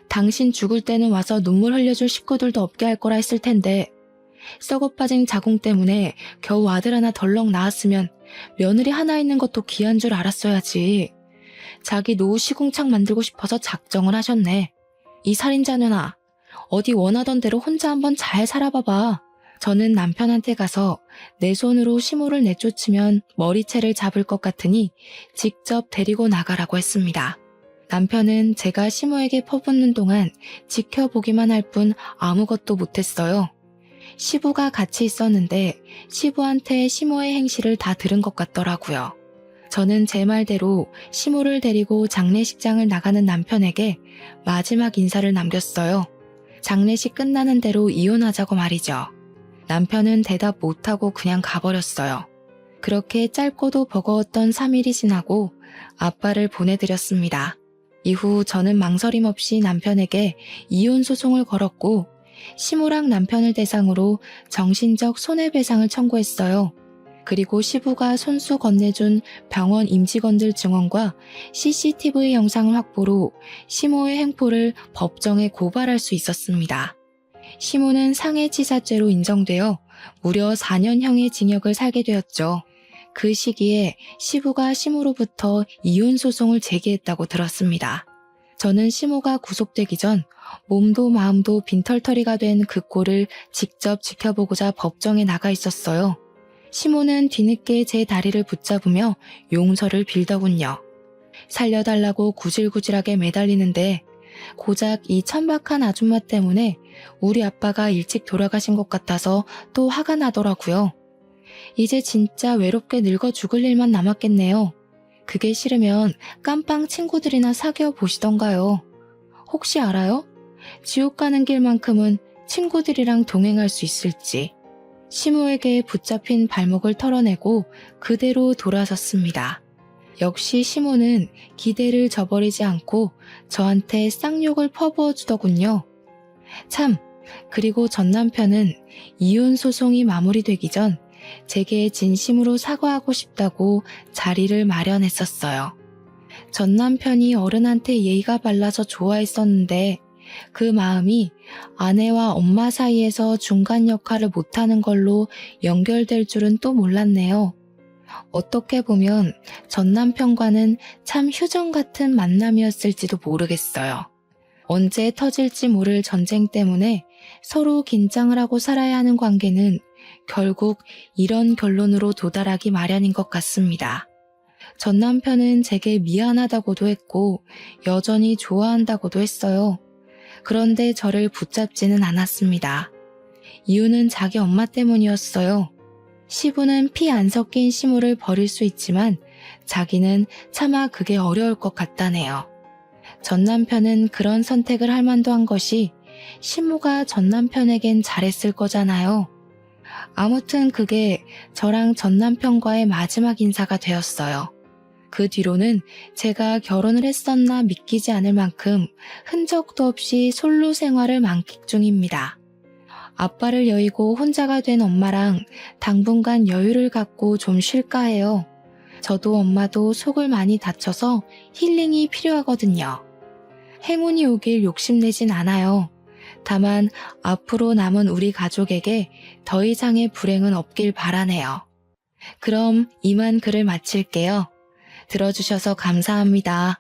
당신 죽을 때는 와서 눈물 흘려줄 식구들도 없게 할 거라 했을 텐데 썩어 빠진 자궁 때문에 겨우 아들 하나 덜렁 낳았으면 며느리 하나 있는 것도 귀한 줄 알았어야지. 자기 노후 시궁창 만들고 싶어서 작정을 하셨네. 이 살인자녀나 어디 원하던 대로 혼자 한번 잘 살아봐봐. 저는 남편한테 가서 내 손으로 시모를 내쫓으면 머리채를 잡을 것 같으니 직접 데리고 나가라고 했습니다. 남편은 제가 시모에게 퍼붓는 동안 지켜보기만 할 뿐 아무것도 못했어요. 시부가 같이 있었는데 시부한테 시모의 행실을 다 들은 것 같더라고요. 저는 제 말대로 시모를 데리고 장례식장을 나가는 남편에게 마지막 인사를 남겼어요. 장례식 끝나는 대로 이혼하자고 말이죠. 남편은 대답 못하고 그냥 가버렸어요. 그렇게 짧고도 버거웠던 3일이 지나고 아빠를 보내드렸습니다. 이후 저는 망설임 없이 남편에게 이혼 소송을 걸었고 시모랑 남편을 대상으로 정신적 손해배상을 청구했어요. 그리고 시부가 손수 건네준 병원 임직원들 증언과 CCTV 영상을 확보로 시모의 행포를 법정에 고발할 수 있었습니다. 시모는 상해치사죄로 인정되어 무려 4년형의 징역을 살게 되었죠. 그 시기에 시부가 시모로부터 이혼 소송을 제기했다고 들었습니다. 저는 시모가 구속되기 전 몸도 마음도 빈털터리가 된 그 꼴을 직접 지켜보고자 법정에 나가 있었어요. 시모는 뒤늦게 제 다리를 붙잡으며 용서를 빌더군요. 살려달라고 구질구질하게 매달리는데 고작 이 천박한 아줌마 때문에 우리 아빠가 일찍 돌아가신 것 같아서 또 화가 나더라고요. 이제 진짜 외롭게 늙어 죽을 일만 남았겠네요. 그게 싫으면 깜빵 친구들이나 사귀어 보시던가요. 혹시 알아요? 지옥 가는 길만큼은 친구들이랑 동행할 수 있을지. 시모에게 붙잡힌 발목을 털어내고 그대로 돌아섰습니다. 역시 시모는 기대를 저버리지 않고 저한테 쌍욕을 퍼부어 주더군요. 참, 그리고 전 남편은 이혼 소송이 마무리되기 전 제게 진심으로 사과하고 싶다고 자리를 마련했었어요. 전 남편이 어른한테 예의가 발라서 좋아했었는데 그 마음이 아내와 엄마 사이에서 중간 역할을 못하는 걸로 연결될 줄은 또 몰랐네요. 어떻게 보면 전 남편과는 참 휴전 같은 만남이었을지도 모르겠어요. 언제 터질지 모를 전쟁 때문에 서로 긴장을 하고 살아야 하는 관계는 결국 이런 결론으로 도달하기 마련인 것 같습니다. 전 남편은 제게 미안하다고도 했고 여전히 좋아한다고도 했어요. 그런데 저를 붙잡지는 않았습니다. 이유는 자기 엄마 때문이었어요. 시부는 피 안 섞인 시모를 버릴 수 있지만 자기는 차마 그게 어려울 것 같다네요. 전 남편은 그런 선택을 할 만도 한 것이 시모가 전 남편에겐 잘했을 거잖아요. 아무튼 그게 저랑 전 남편과의 마지막 인사가 되었어요. 그 뒤로는 제가 결혼을 했었나 믿기지 않을 만큼 흔적도 없이 솔로 생활을 만끽 중입니다. 아빠를 여의고 혼자가 된 엄마랑 당분간 여유를 갖고 좀 쉴까 해요. 저도 엄마도 속을 많이 다쳐서 힐링이 필요하거든요. 행운이 오길 욕심내진 않아요. 다만 앞으로 남은 우리 가족에게 더 이상의 불행은 없길 바라네요. 그럼 이만 글을 마칠게요. 들어주셔서 감사합니다.